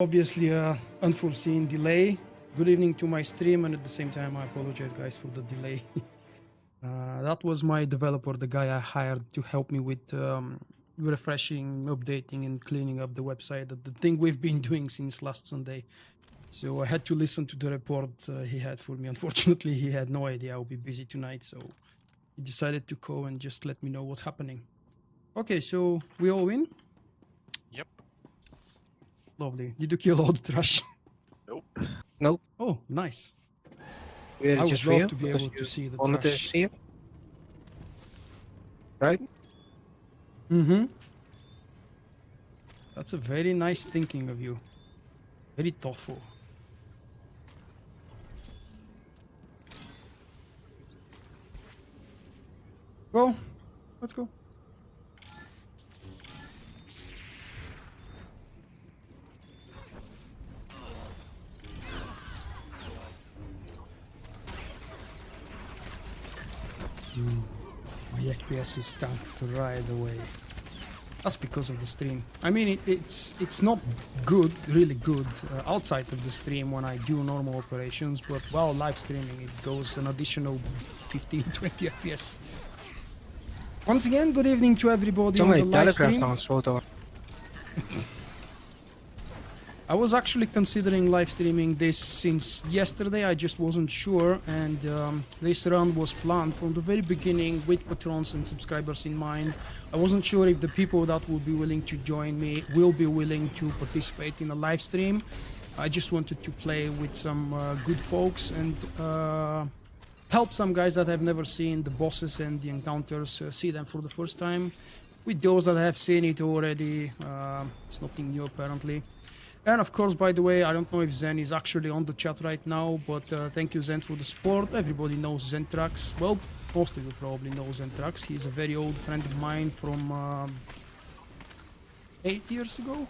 Obviously, unforeseen delay. Good evening to my stream, and at the same time, I apologize, guys, for the delay. That was my developer, the guy I hired to help me with refreshing, updating, and cleaning up the website. The thing we've been doing since last Sunday. So I had to listen to the report he had for me. Unfortunately, he had no idea I'll be busy tonight, so he decided to call and just let me know what's happening. Okay, so we all win? Yep. Lovely. Did you kill all the trash? Nope. Nope. Oh, nice. Really I just would love for to you, be because able to you see the wanted trash. to see it. Right? Mm-hmm. That's a very nice thinking of you. Very thoughtful. Go. Let's go. My FPS is tanked right away. That's because of the stream. I mean, it's not good, really good, outside of the stream when I do normal operations, but while live streaming it goes an additional 15-20 FPS. Once again, good evening to everybody on the live stream. On SWTOR. I was actually considering live streaming this since yesterday. I just wasn't sure, and this run was planned from the very beginning with patrons and subscribers in mind. I wasn't sure if the people that will be willing to join me will be willing to participate in a live stream. I just wanted to play with some good folks and help some guys that have never seen the bosses and the encounters see them for the first time. With those that have seen it already, it's nothing new apparently. And of course, by the way, I don't know if Zen is actually on the chat right now, but thank you, Zen, for the support. Everybody knows Zentrax. Well, most of you probably know Zentrax. He's a very old friend of mine from 8 years ago.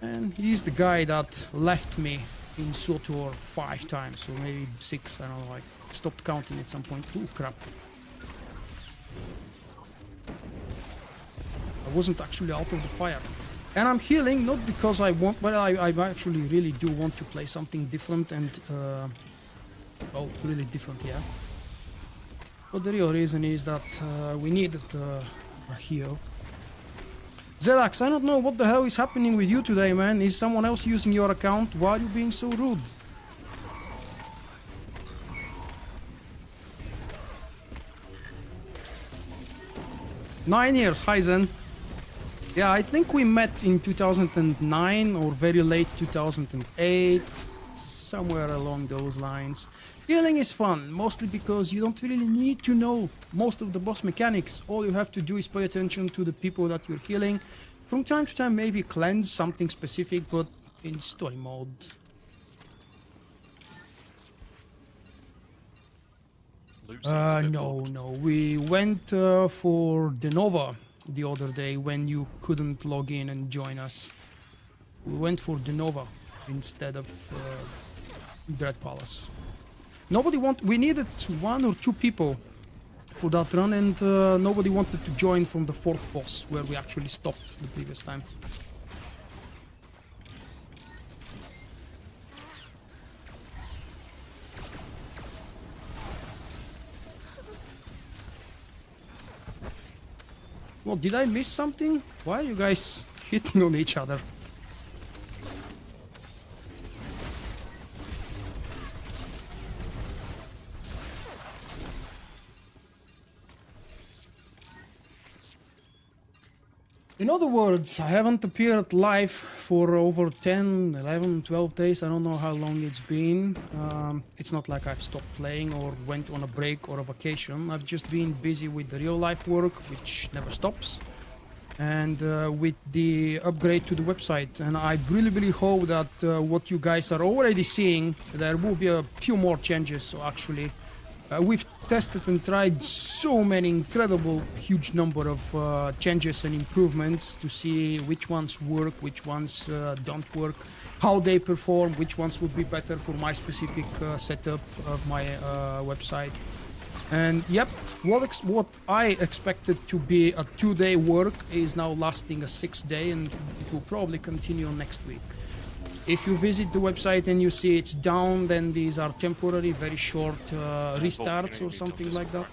And he's the guy that left me in SWTOR 5 times, or maybe 6, I don't know, I stopped counting at some point. Oh, crap. I wasn't actually out of the fire. And I'm healing, not because I want, but I actually really do want to play something different and, well, really different, yeah. But the real reason is that we needed a heal. Zelax, I don't know what the hell is happening with you today, man. Is someone else using your account? Why are you being so rude? Nine years, hi Zen. Yeah, I think we met in 2009 or very late 2008, somewhere along those lines. Healing is fun, mostly because you don't really need to know most of the boss mechanics. All you have to do is pay attention to the people that you're healing. From time to time, maybe cleanse something specific, but in story mode. No. We went for the Nova the other day when you couldn't log in and join us. We went for the Nova instead of Dread Palace. We needed 1 or 2 people for that run, and nobody wanted to join from the 4th boss where we actually stopped the previous time. Well, did I miss something? Why are you guys hitting on each other? In other words, I haven't appeared live for over 10, 11, 12 days. I don't know how long it's been. It's not like I've stopped playing or went on a break or a vacation. I've just been busy with the real life work, which never stops, and with the upgrade to the website. And I really hope that what you guys are already seeing, there will be a few more changes. So actually, we've tested and tried so many incredible, huge number of changes and improvements to see which ones work, which ones don't work, how they perform, which ones would be better for my specific setup of my website. And yep, what I expected to be a 2-day work is now lasting a 6th day, and it will probably continue next week. If you visit the website and you see it's down, then these are temporary, very short restarts or something like that.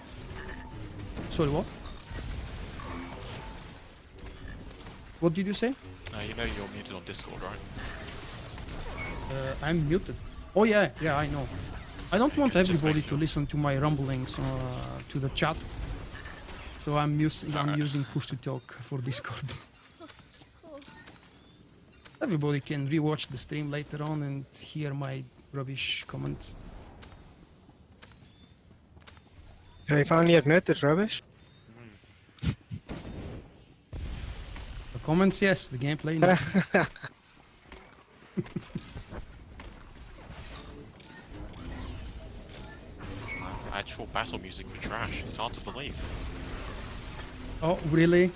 Sorry, what? What did you say? You know you're muted on Discord, right? I'm muted. Oh yeah, yeah, I know. I don't want Just everybody make to sure. listen to my rumblings to the chat. So I'm Alright. using push to talk for Discord. Everybody can rewatch the stream later on and hear my rubbish comments. I finally admit it's rubbish. The comments, yes. The gameplay, no. Actual battle music for trash. It's hard to believe. Oh, really?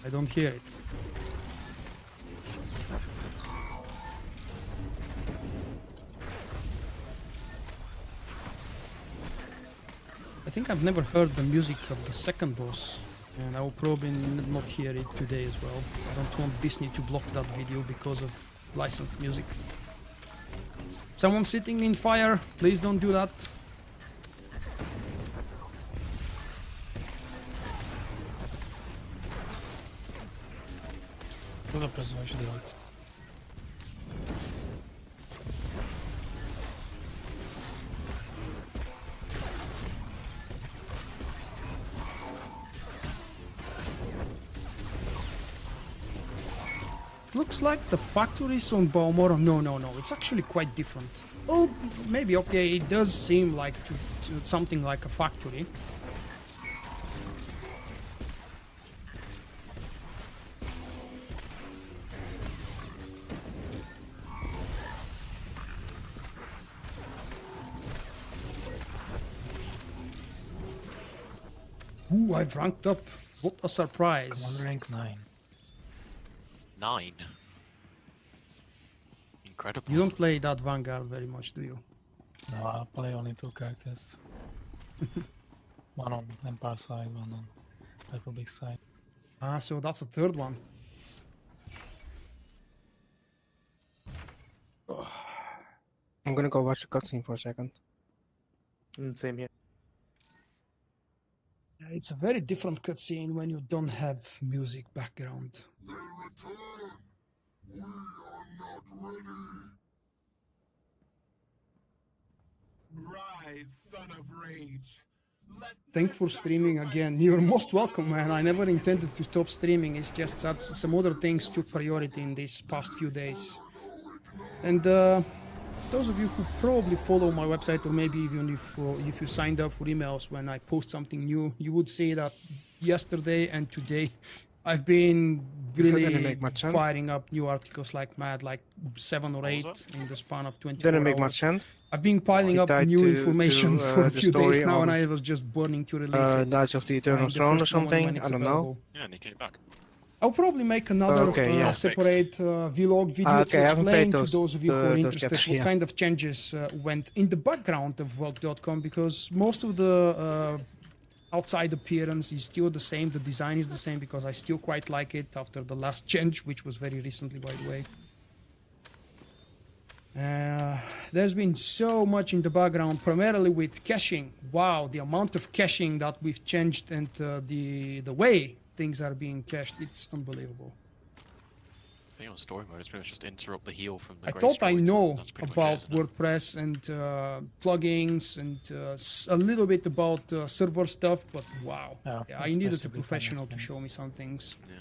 I don't hear it. I think I've never heard the music of the second boss, and I will probably not hear it today as well. I don't want Disney to block that video because of licensed music. Someone sitting in fire, please don't do that. Kurde, prezuje się do ojca. Looks like the factories on Bioware. No, no, no. It's actually quite different. Oh, maybe okay. It does seem like to something like a factory. Ooh, I've ranked up. What a surprise! Come on, rank 9. 9. Incredible. You don't play that Vanguard very much, do you? No, I play only 2 characters. One on Empire side, one on Republic side. Ah, so that's a third one. I'm gonna go watch the cutscene for a second. Same here. Yeah, it's a very different cutscene when you don't have music background. Rise, son of rage. Thanks for streaming again. You're most welcome, man. I never intended to stop streaming. It's just that some other things took priority in these past few days. And those of you who probably follow my website, or maybe even if you signed up for emails when I post something new, you would see that yesterday and today I've been really firing up new articles like mad, like 7 or 8 in the span of 24 Didn't make hours. much sense. I've been piling up new information for a the few days story now, and on, I was just burning to release it. Knights of the Eternal the Throne or first moment when something. it's I don't available. know. Yeah, and he came back. I'll probably make another Okay, yeah. separate vlog video Okay, I to haven't explain played those, to those of you who are those interested gaps, what yeah. kind of changes went in the background of Vulkk.com, because most of the outside appearance is still the same, the design is the same, because I still quite like it after the last change, which was very recently, by the way. There's been so much in the background, primarily with caching. Wow, the amount of caching that we've changed, and the way things are being cached, it's unbelievable. I think on story mode, it's pretty much just interrupt the heal from the I Grace thought I droids, know and that's pretty about much it, isn't it? WordPress and plugins and a little bit about server stuff, but wow. Yeah, Yeah, I it's needed a basically professional to fine show me some things. Yeah.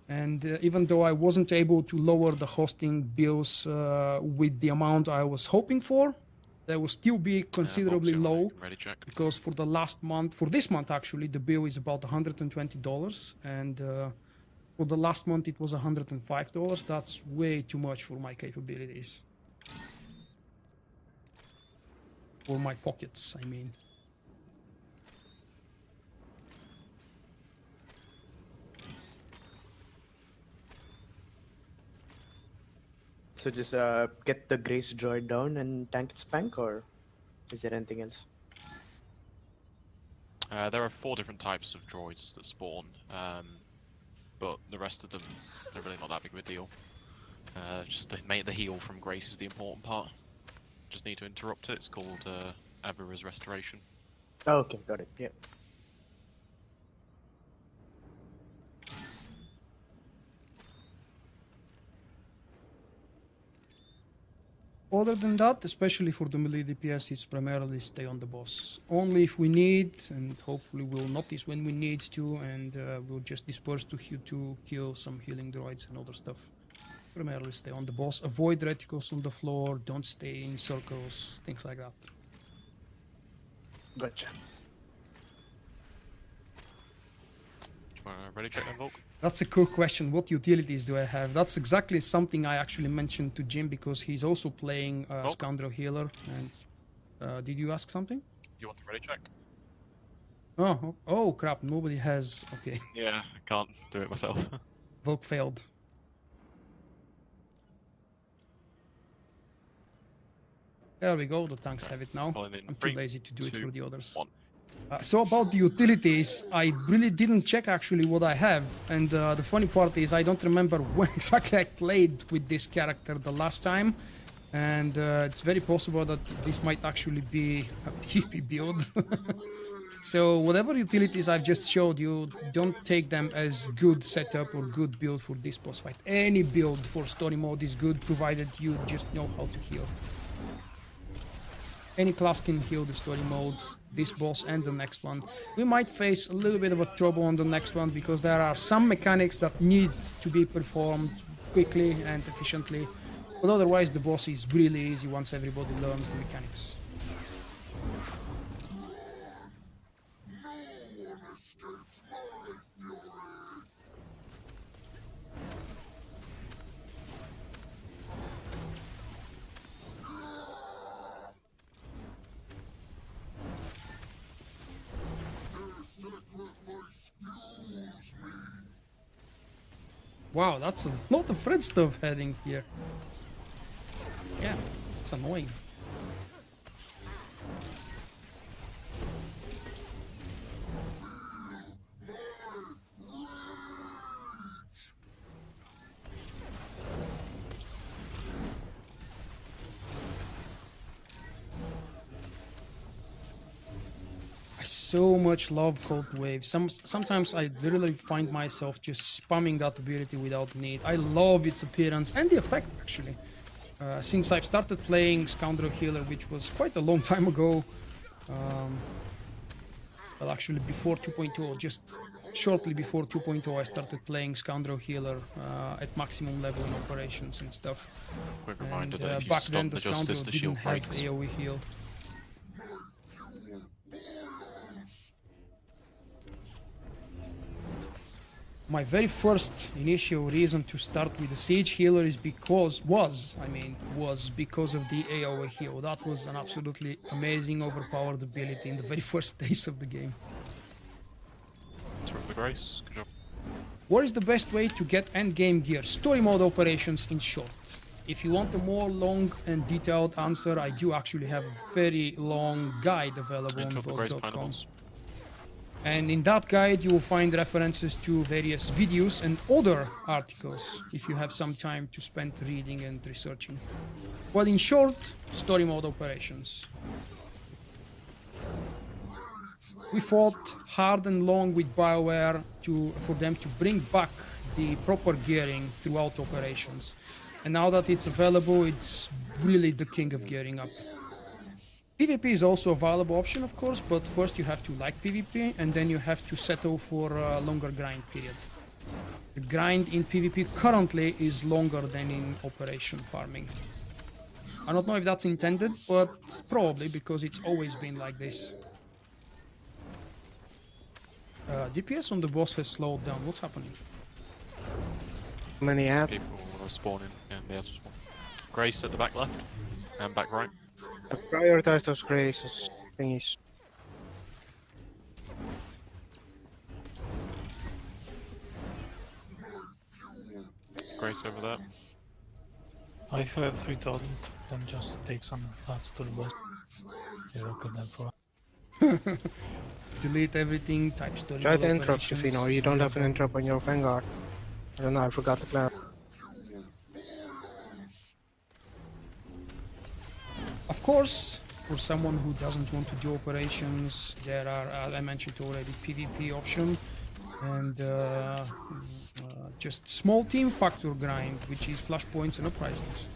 And even though I wasn't able to lower the hosting bills with the amount I was hoping for, they will still be considerably Vulkk's low, Ready check. because for the last month, for this month actually, the bill is about $120, and for the last month it was $105. That's way too much for my capabilities. For my pockets, I mean. So just get the Grace droid down and tank its spank, or is there anything else? There are 4 different types of droids that spawn, but the rest of them, they're really not that big of a deal. Just to make the heal from Grace is the important part. Just need to interrupt it. It's called Avera's Restoration. Oh, okay, got it. Yeah. Other than that, especially for the melee DPS, it's primarily stay on the boss. Only if we need, and hopefully we'll notice when we need to, and we'll just disperse to kill some healing droids and other stuff. Primarily stay on the boss, avoid reticles on the floor, don't stay in circles, things like that. Gotcha. Do you want to ready check then, Vulkk? That's a cool question. What utilities do I have? That's exactly something I actually mentioned to Jim because he's also playing Scoundrel Healer. And did you ask something? You want to ready check? Oh crap! Nobody has. Okay, Yeah, I can't do it myself. Vulkk failed. There we go. The tanks have it now. Well, then I'm too 3, lazy to do it 2, for the others. 1. So about the utilities, I really didn't check actually what I have, and the funny part is I don't remember when exactly I played with this character the last time, and it's very possible that this might actually be a PvP build. So whatever utilities I've just showed you, don't take them as good setup or good build for this boss fight. Any build for story mode is good, provided you just know how to heal. Any class can heal the story mode, this boss and the next one. We might face a little bit of a trouble on the next one because there are some mechanics that need to be performed quickly and efficiently, but otherwise the boss is really easy once everybody learns the mechanics. Wow, that's a lot of red stuff heading here. Yeah, it's annoying. So much love Cold Wave. Sometimes I literally find myself just spamming that ability without need. I love its appearance and the effect actually. Since I've started playing Scoundrel Healer, which was quite a long time ago, well actually before 2.0, just shortly before 2.0 I started playing Scoundrel Healer at maximum level in operations and stuff. Quick reminder And that if you back stop then the the Scoundrel justice, the didn't shield have breaks. AoE heal. My very first initial reason to start with the Siege Healer is was because of the AoE heal. That was an absolutely amazing overpowered ability in the very first days of the game. Interrupt the Grace. Good job. What is the best way to get endgame gear? Story mode operations in short. If you want a more long and detailed answer, I do actually have a very long guide available on Interrupt the Grace Vulkk.com. pineapples. And in that guide you will find references to various videos and other articles if you have some time to spend reading and researching. Well, in short, story mode operations. We fought hard and long with Bioware for them to bring back the proper gearing throughout operations. And now that it's available, it's really the king of gearing up. PvP is also a viable option, of course, but first you have to like PvP, and then you have to settle for a longer grind period. The grind in PvP currently is longer than in operation farming. I don't know if that's intended, but probably, because it's always been like this. DPS on the boss has slowed down. What's happening? Many apps. People are spawning. Yeah, they have to spawn. Grace at the back left and back right. Prioritize those graces thingies. Grace over there. If you have 3000, then just take some lads to the boss. You're okay then for. Delete everything, type story Try mode to interrupt if you know operations. you don't have an interrupt on your Vanguard. I don't know, I forgot to clarify. course, for someone who doesn't want to do operations, there are, as I mentioned already, PvP option and just small team factor grind, which is flashpoints and uprisings.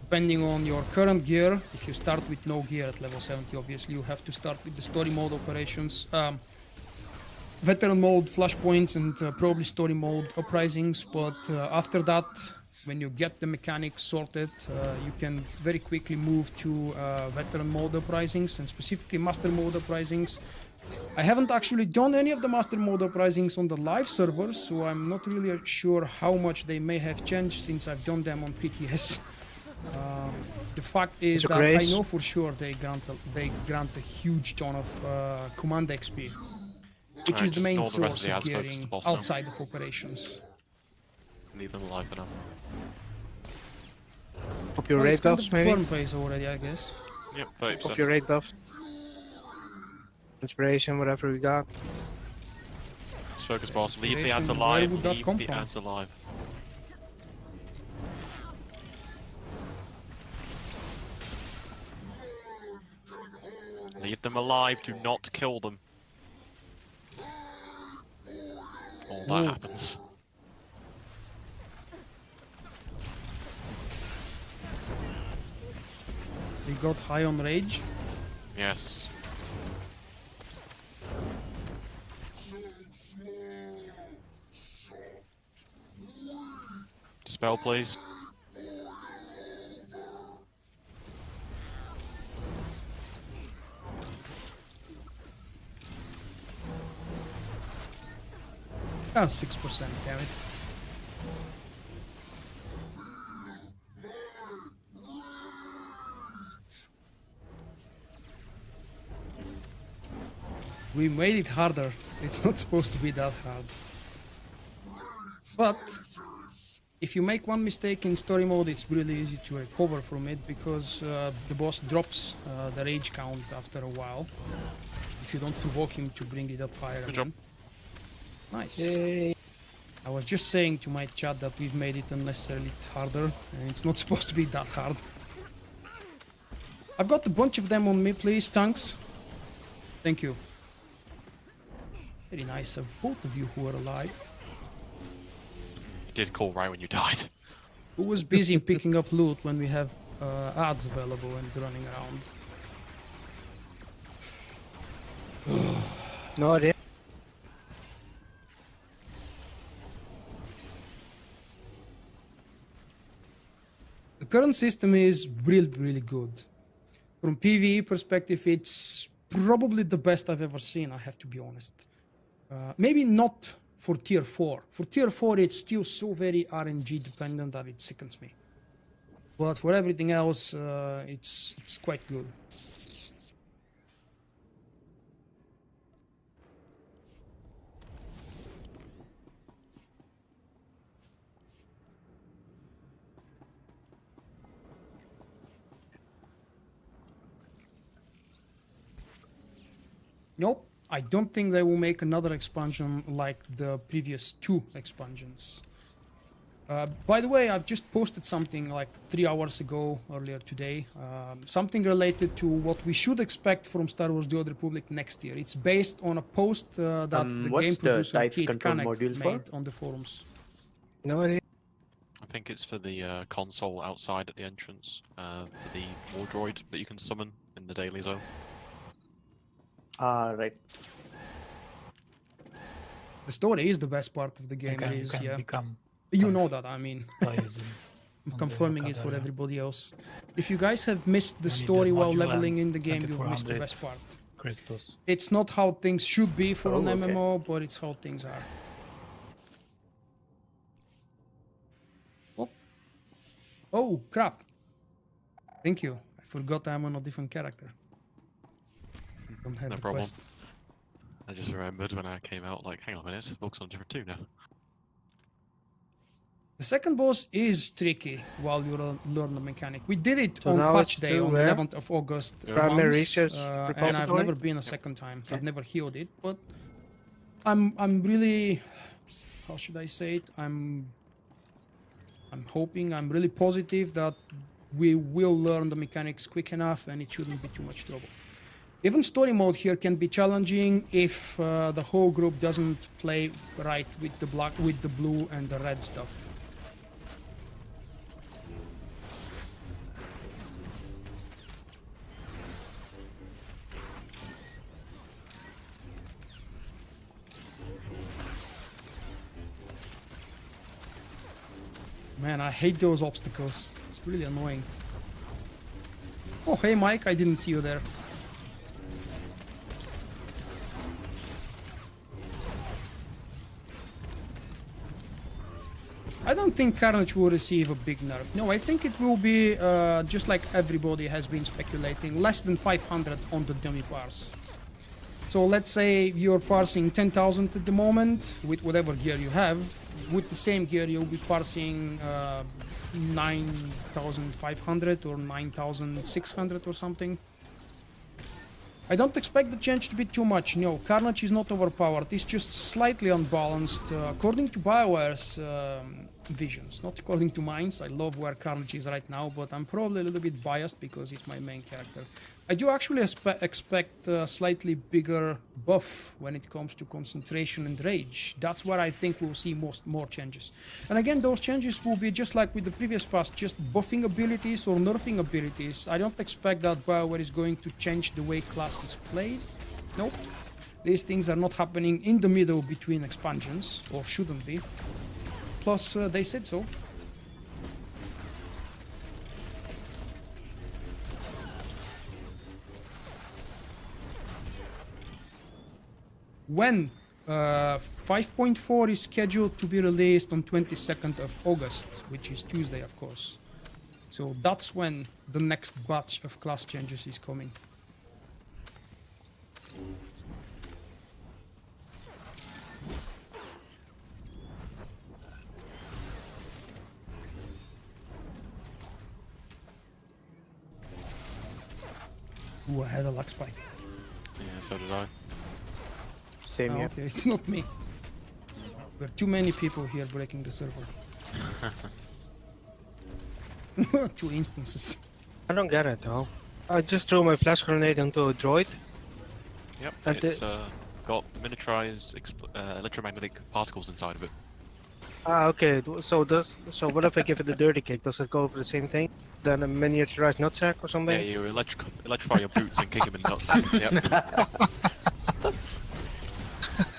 Depending on your current gear, if you start with no gear at level 70, obviously you have to start with the story mode operations, veteran mode flashpoints, and probably story mode uprisings. But after that, when you get the mechanics sorted, you can very quickly move to veteran mode uprisings and specifically master mode uprisings. I haven't actually done any of the master mode uprisings on the live servers, so I'm not really sure how much they may have changed since I've done them on PTS. The fact is that I know for sure they grant a huge ton of command XP, which is the main source of gearing outside of operations. Leave them alive for now. Pop your Well, raid it's kind buffs, of maybe? burn phase already, I guess. Yep, Pop your 30%. raid buffs. Inspiration, whatever we got. Just focus, boss. Leave the Inspiration, ads where alive. would that Leave come the from? ads alive. Leave them alive. Do not kill them. All that happens. They got high on rage. Yes. Dispel, please. Ah, 6%, damn it. We made it harder. It's not supposed to be that hard. But if you make one mistake in story mode, it's really easy to recover from it because the boss drops the rage count after a while. If you don't provoke him to bring it up higher. Good job. Nice. Yay. I was just saying to my chat that we've made it unnecessarily harder, and it's not supposed to be that hard. I've got a bunch of them on me, please, tanks. Thank you. Very nice of both of you who are alive. You did call right when you died. Who was busy picking up loot when we have ads available and running around? No idea. The current system is really good. From PvE perspective, it's probably the best I've ever seen, I have to be honest. Maybe not for tier 4. For tier 4, it's still so very RNG dependent that it sickens me. But for everything else, it's quite good. Nope, I don't think they will make another expansion like the previous 2 expansions. By the way, I've just posted something like 3 hours ago, earlier today, something related to what we should expect from Star Wars The Old Republic next year. It's based on a post that the what's game the producer Tyth Keith control Carnage module made for? on the forums. No idea. I think it's for the console outside at the entrance, for the war droid that you can summon in the daily zone. Ah, right. The story is the best part of the game, You it is, can yeah. become You know that, I mean. players I'm on confirming the it for area. everybody else. If you guys have missed the You need story the while module leveling and in the game, you've missed the 2400 best part. Crystals. It's not how things should be for an Oh, okay. MMO, but it's how things are. Oh. Oh, crap. Thank you. I forgot I'm on a different character. Don't have No the problem. quest. I just remembered when I came out, like, hang on a minute, Vulkk's on a different tune now. The second boss is tricky while you learn the mechanic. We did it So on now patch it's day to on where? 11th of August Primary once, research and I've repository? never been a second time. Okay. I've never healed it, but I'm really, how should I say it? I'm hoping, I'm really positive that we will learn the mechanics quick enough, and it shouldn't be too much trouble. Even story mode here can be challenging if the whole group doesn't play right with the blue and the red stuff. Man, I hate those obstacles. It's really annoying. Oh, hey Mike, I didn't see you there. I don't think Carnage will receive a big nerf. No, I think it will be, just like everybody has been speculating, less than 500 on the dummy parse. So let's say you're parsing 10,000 at the moment with whatever gear you have. With the same gear, you'll be parsing 9,500 or 9,600 or something. I don't expect the change to be too much. No, Carnage is not overpowered. It's just slightly unbalanced, according to Bioware's visions, not according to mine. I love where Carnage is right now, but I'm probably a little bit biased because he's my main character. I do actually expect a slightly bigger buff when it comes to concentration and rage. That's where I think we'll see more changes. And again, those changes will be just like with the previous pass, just buffing abilities or nerfing abilities. I don't expect that Bioware is going to change the way class is played. Nope. These things are not happening in the middle between expansions, or shouldn't be. Plus, they said so. When 5.4 is scheduled to be released on 22nd of August, which is Tuesday, of course. So that's when the next batch of class changes is coming. Ooh, I had a luck spike. Yeah, so did I. Same Oh, here. okay, it's not me. There are too many people here breaking the server. 2 instances. I don't get it though. I just threw my flash grenade into a droid. Yep, And it's got miniaturized electromagnetic particles inside of it. Ah, okay. So what if I give it a dirty kick? Does it go for the same thing? Then a miniaturized nutsack or something? Yeah, you electrify your boots and kick him in the nuts. Yep.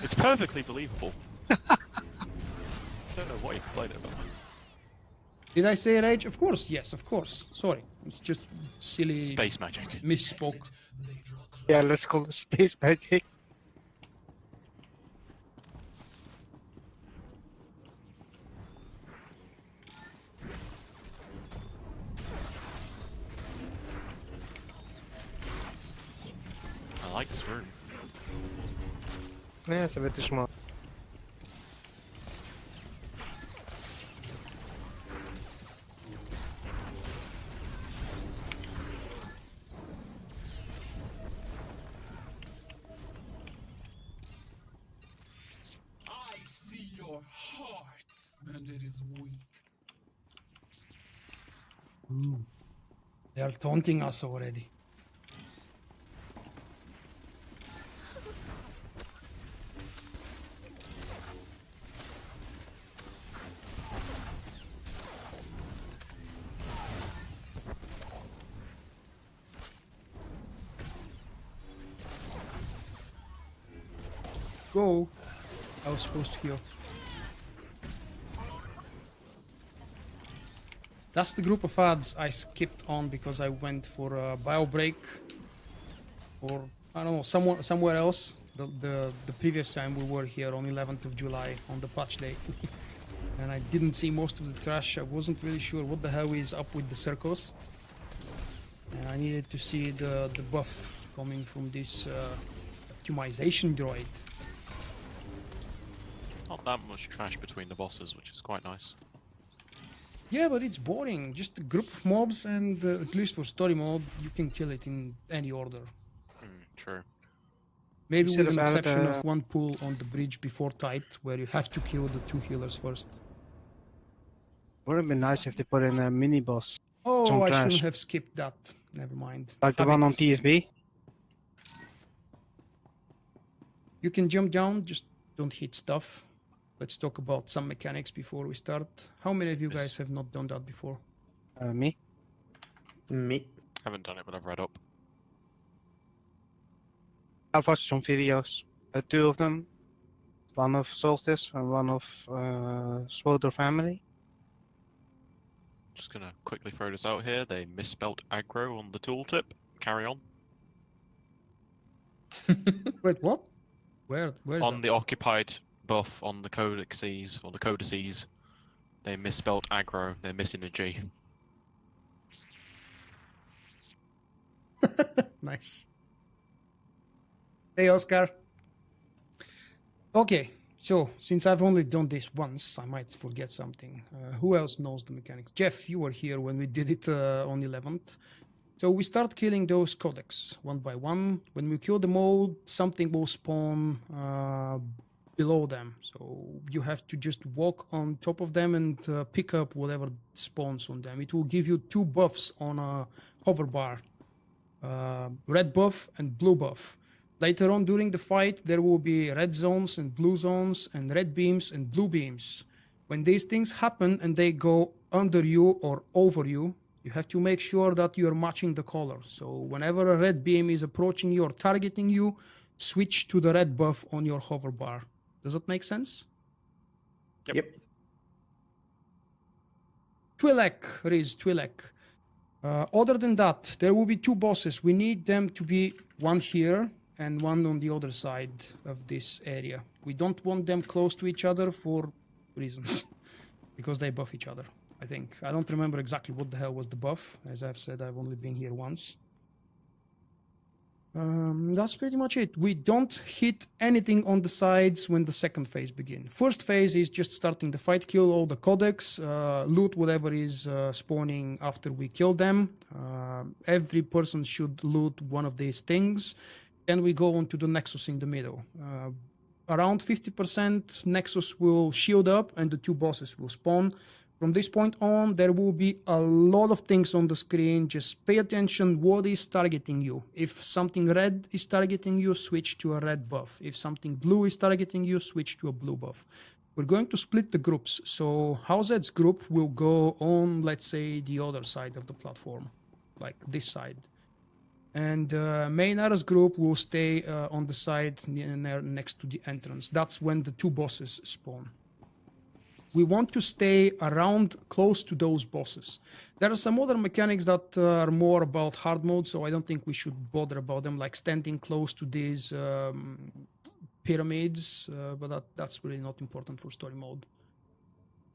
It's perfectly believable. I don't know what you're complaining about. Did I say rage? Of course, yes, of course. Sorry, it's just silly Space magic. misspoke. Yeah, let's call it space magic. I like this room. Yeah, it's a bit too small. I see your heart, and it is weak. They are taunting us already. Go. I was supposed to heal. That's the group of ads I skipped on because I went for a bio break, or I don't know, somewhere else. The previous time we were here on 11th of July on the patch day, and I didn't see most of the trash. I wasn't really sure what the hell is up with the circles, and I needed to see the buff coming from this optimization droid. Not that much trash between the bosses, which is quite nice. Yeah, but it's boring. Just a group of mobs, and at least for story mode, you can kill it in any order. True. Maybe You with should an have added, exception of one pull on the bridge before Tyth, where you have to kill the 2 healers first. Would have been nice if they put in a mini boss Oh, Some I trash. shouldn't have skipped that. Never mind. Like the Have one it. on TFB. You can jump down, just don't hit stuff. Let's talk about some mechanics before we start. How many of you Yes. guys have not done that before? Me. Me. Haven't done it, but I've read up. I've watched some videos. Two of them. One of Solstice and one of SWTOR family. Just gonna quickly throw this out here. They misspelt aggro on the tooltip. Carry on. Wait, what? Where is On that? the occupied buff on the codices or the codices, they misspelled aggro. They're missing a G. Nice. Hey, Oscar. Okay, so since I've only done this once, I might forget something. Who else knows the mechanics? Jeff, you were here when we did it on 11th. So we start killing those codecs one by one. When we kill them all, something will spawn below them. So you have to just walk on top of them and pick up whatever spawns on them. It will give you 2 buffs on a hover bar. Red buff and blue buff. Later on during the fight, there will be red zones and blue zones and red beams and blue beams. When these things happen and they go under you or over you, you have to make sure that you're matching the color. So whenever a red beam is approaching you or targeting you, switch to the red buff on your hover bar. Does that make sense? Yep. Twi'lek, Riz, Twi'lek. Other than that, there will be 2 bosses. We need them to be one here and one on the other side of this area. We don't want them close to each other for reasons. Because they buff each other, I think. I don't remember exactly what the hell was the buff. As I've said, I've only been here once. That's pretty much it. We don't hit anything on the sides when the second phase begins. First phase is just starting the fight, kill all the codecs, loot whatever is spawning after we kill them. Every person should loot one of these things. Then we go on to the Nexus in the middle. Around 50% Nexus will shield up and the 2 bosses will spawn. From this point on, there will be a lot of things on the screen. Just pay attention what is targeting you. If something red is targeting you, switch to a red buff. If something blue is targeting you, switch to a blue buff. We're going to split the groups. So Househead's group will go on, let's say, the other side of the platform, like this side. And Maynard's group will stay on the side next to the entrance. That's when the 2 bosses spawn. We want to stay around close to those bosses. There are some other mechanics that are more about hard mode, so I don't think we should bother about them, like standing close to these pyramids, but that's really not important for story mode.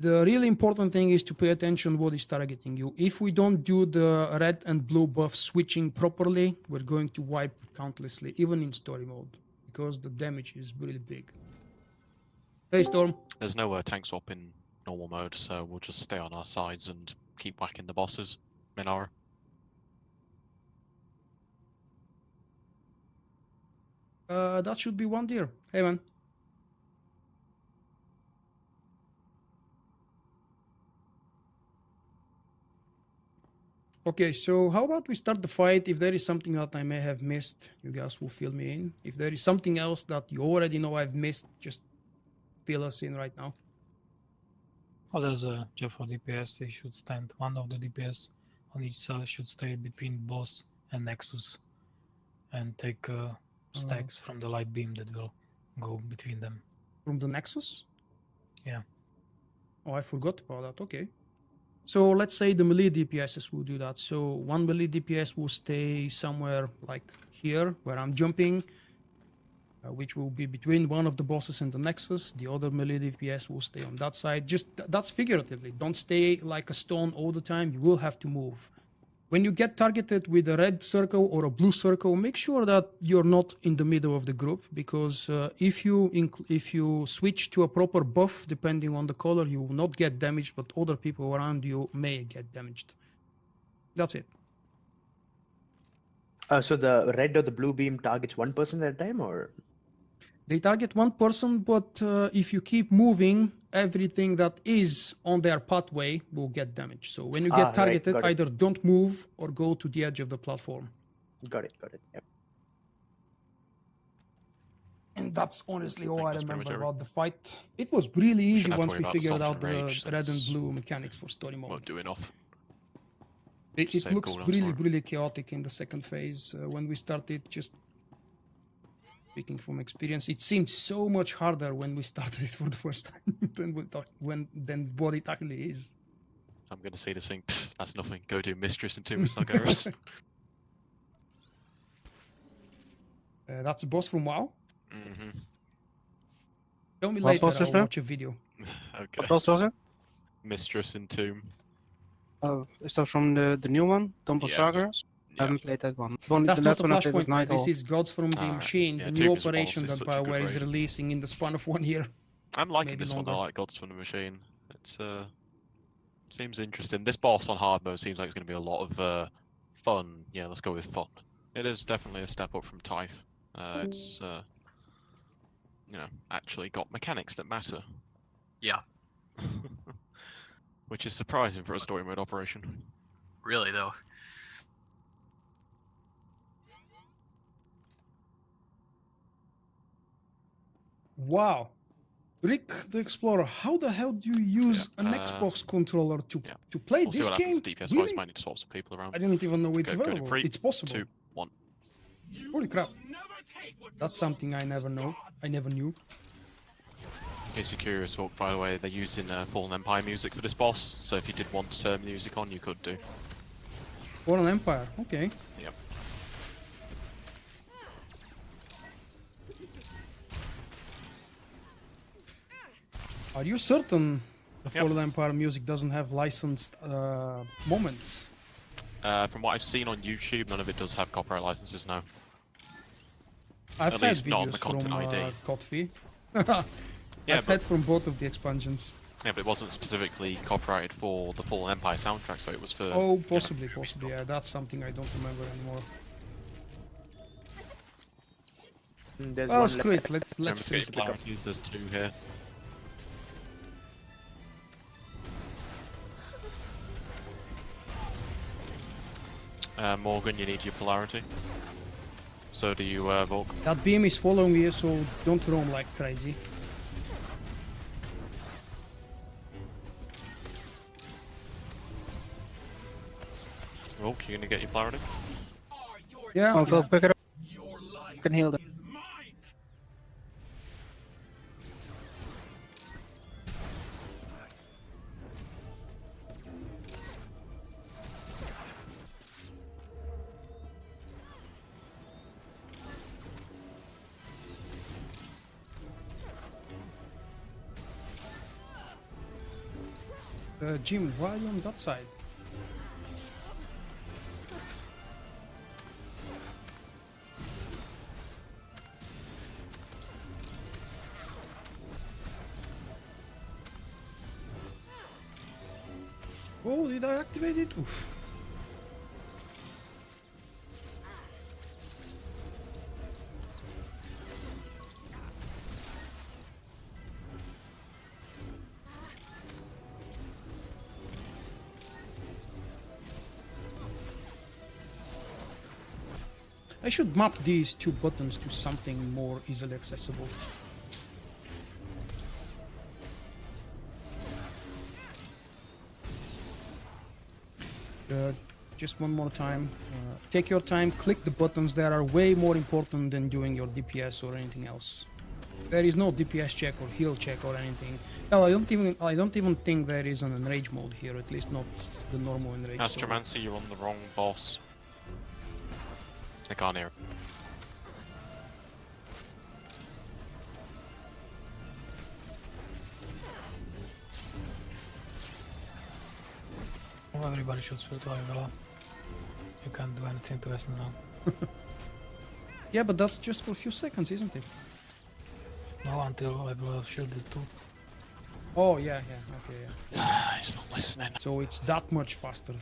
The really important thing is to pay attention what is targeting you. If we don't do the red and blue buff switching properly, we're going to wipe countlessly, even in story mode, because the damage is really big. Hey, Storm. There's no tank swap in normal mode, so we'll just stay on our sides and keep whacking the bosses. Minara. That should be one deer. Hey, man. Okay, so how about we start the fight? If there is something that I may have missed, you guys will fill me in. If there is something else that you already know I've missed, just fill us in right now. Oh, there's a Jeff for DPS. They should stand. One of the DPS on each side should stay between boss and Nexus and take stacks from the light beam that will go between them. From the Nexus? Yeah. Oh, I forgot about that. Okay. So let's say the melee DPSs will do that. So one melee DPS will stay somewhere like here where I'm jumping, which will be between one of the bosses and the Nexus. The other melee DPS will stay on that side. Just that's figuratively. Don't stay like a stone all the time. You will have to move. When you get targeted with a red circle or a blue circle, make sure that you're not in the middle of the group, because if you switch to a proper buff, depending on the color, you will not get damaged, but other people around you may get damaged. That's it. So the red or the blue beam targets 1 person at a time, or? They target one person, but if you keep moving, everything that is on their pathway will get damaged. So when you Ah, get right, targeted, got it. either don't move or go to the edge of the platform. Got it. Yep. And that's honestly all I that's pretty remember much about the fight. It was really easy shouldn't have to once worry we about the figured soft out the enrage red and since blue mechanics for story mode. won't do enough. It save looks cooldowns really, for it. really chaotic in the second phase. When we started, just speaking from experience, it seemed so much harder when we started it for the first time than what it actually is. I'm gonna say this thing. That's nothing. Go do Mistress and Tomb of Sargeras. That's a boss from WoW. Mm-hmm. Tell me What later, boss is I'll that? watch a video. Okay. What boss was it? Mistress and Tomb. Oh, is that from the new one? Tomb of Yeah. Sargeras? I Yeah. haven't played that one. Only That's the not last the one I played was Flashpoint, mate. This Nighthawk. is Gods from the Alright. Machine, Yeah, the Tomb new is honestly operation that such a good Bioware is raid. releasing in the span of 1 year. I'm liking Maybe this one. I longer. like Gods from the Machine. It's seems interesting. This boss on hard mode seems like it's going to be a lot of fun. Yeah, let's go with fun. It is definitely a step up from Tyth. It's actually got mechanics that matter. Yeah, Which is surprising for a story mode operation. really though. Wow. Rick the Explorer, how the hell do you use an Xbox controller to play We'll see this what game? happens to DPS wise. Really? Might need to swap some people around. I didn't even know it's Go in available. 3, It's possible. 2, 1. Holy crap. That's something I never knew. In case you're curious, Vulkk, by the way, they're using Fallen Empire music for this boss, so if you did want to turn music on, you could do. Fallen Empire, okay. Yep. Are you certain the Yep. Fallen Empire music doesn't have licensed moments? From what I've seen on YouTube, none of it does have copyright licenses now. I've At had least not on videos the content from ID. Kotfi. Yeah, I've but, had from both of the expansions. yeah, but it wasn't specifically copyrighted for the Fallen Empire soundtrack, so it was for... Oh, possibly. Yeah, that's something I don't remember anymore. There's Oh, one screw left. it. Let's Remember to get just your priorities, there's 2 here. Morgan, you need your polarity. So do you, Vulkk. That beam is following you, so don't roam like crazy. Vulkk, you gonna get your polarity? Yeah. Oh, Phil, pick it up. Your life You can heal them. is mine. Jim, why are you on that side? Oh, did I activate it? Oof. I should map these 2 buttons to something more easily accessible. Just one more time. Take your time, click the buttons that are way more important than doing your DPS or anything else. There is no DPS check or heal check or anything. Hell, I don't even think there is an enrage mode here, at least not the normal enrage. so- Astromancer, you're on the wrong boss. I can't hear. Oh, everybody shoots SWTOR, well, you can't do anything to us now. Yeah, but that's just for a few seconds, isn't it? No, until I will shoot this too. Oh, yeah, okay, yeah. He's not listening. So it's that much faster.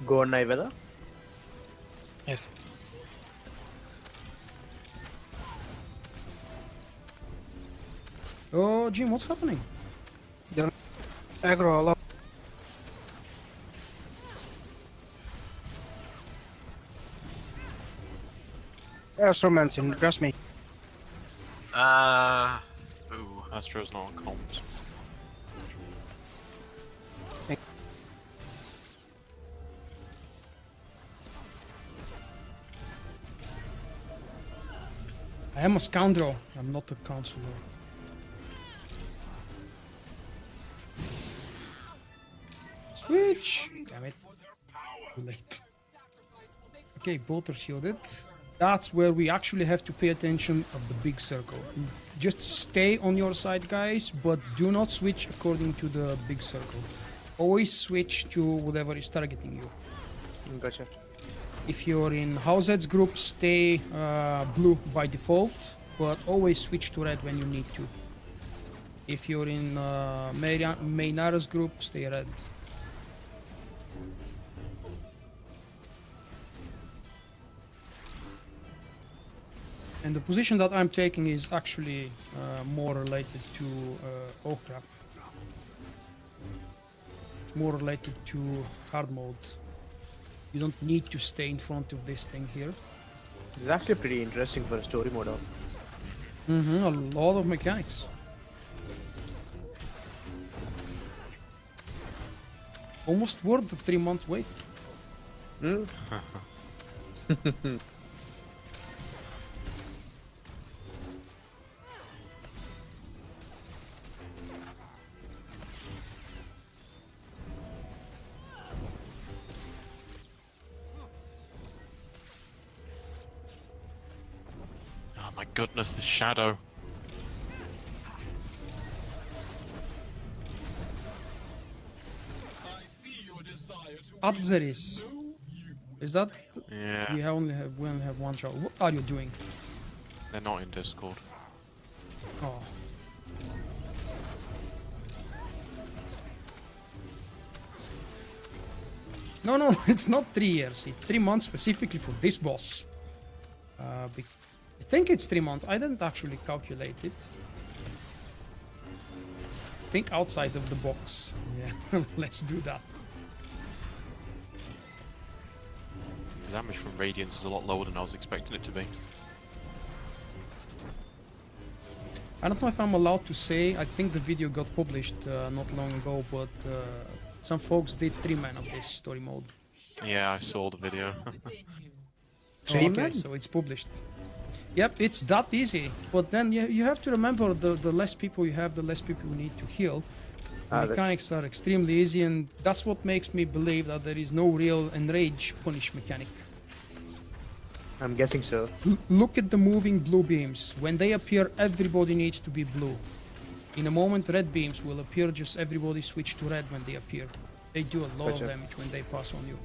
Go on Nivella. Yes. Oh, Jim, what's happening? Aggro a lot. Astromancy, trust me. Ooh. Astro's not on comms. I am a scoundrel. I'm not a counselor. Switch! Damn it. Too late. Okay, both are shielded. That's where we actually have to pay attention of the big circle. Just stay on your side, guys, but do not switch according to the big circle. Always switch to whatever is targeting you. Gotcha. If you're in House Heads group, stay blue by default, but always switch to red when you need to. If you're in Maynara's group, stay red. And the position that I'm taking is actually more related to oh crap, more related to hard mode. You don't need to stay in front of this thing here. This is actually pretty interesting for a story mode. A lot of mechanics. Almost worth the 3-month wait. Hmm? Oh my goodness, the shadow. I see your desire to Adzeris. Is that? Yeah, We only have one shot. What are you doing? they're not in Discord. Oh. No, no, it's not 3 years. It's 3 months specifically for this boss. I think it's 3 months. I didn't actually calculate it. Think outside of the box. Yeah, let's do that. The damage from Radiance is a lot lower than I was expecting it to be. I don't know if I'm allowed to say. I think the video got published not long ago, but some folks did 3 men of this story mode. Yeah, I saw the video. Three okay, men? so it's published. Yep, it's that easy. But then you have to remember the less people you have, the less people you need to heal. The mechanics are extremely easy, and that's what makes me believe that there is no real enrage punish mechanic. I'm guessing so. Look at the moving blue beams. When they appear, everybody needs to be blue. In a moment, red beams will appear, just everybody switch to red when they appear. They do a lot Gotcha. of damage when they pass on you.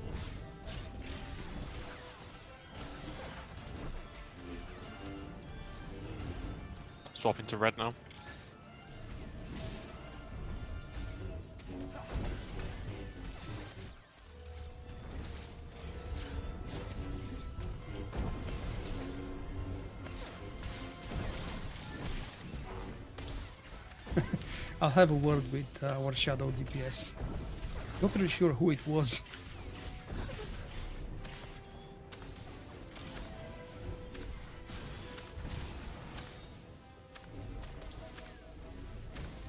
Swap into red now. I'll have a word with our shadow DPS. Not really sure who it was.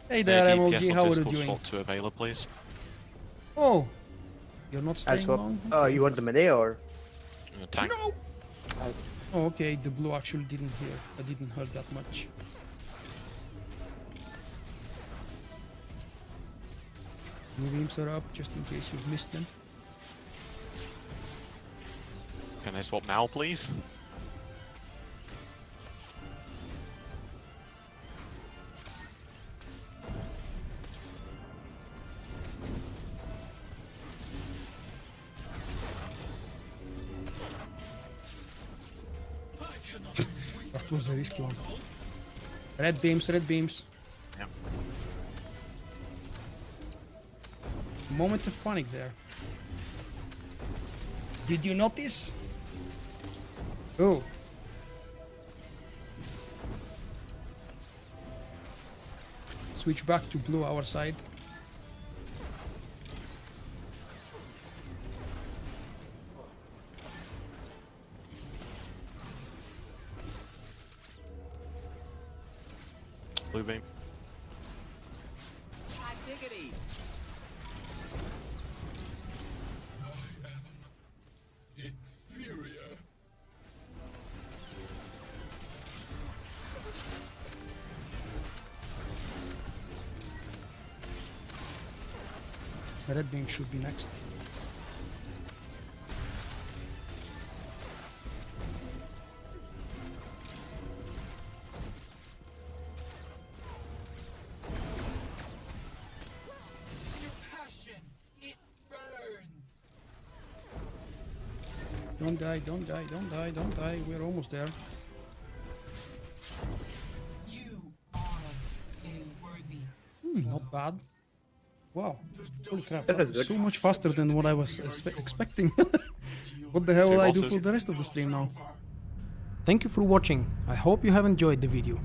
Hey there, MLG, how are you doing? Swap to Availor, please. Oh, you're not I'll staying swap. long? Oh, you want the melee or? Tank. No! Oh, okay, the blue actually didn't hear. I didn't hear that much. Blue beams are up, just in case you've missed them. Can I swap now, please? That was a risky one. Red beams, red beams. Yep. Moment of panic there. Did you notice? Oh. switch back to blue our side. Blue beam. Inferior. Red beam should be next. Your passion, it burns. Don't die, don't die, don't die, don't die. We're almost there. You are a worthy. Not bad. Wow. Holy crap. That was good. So much faster than what I was expecting. What the hell will I do for the rest of the stream now? Thank you for watching. I hope you have enjoyed the video.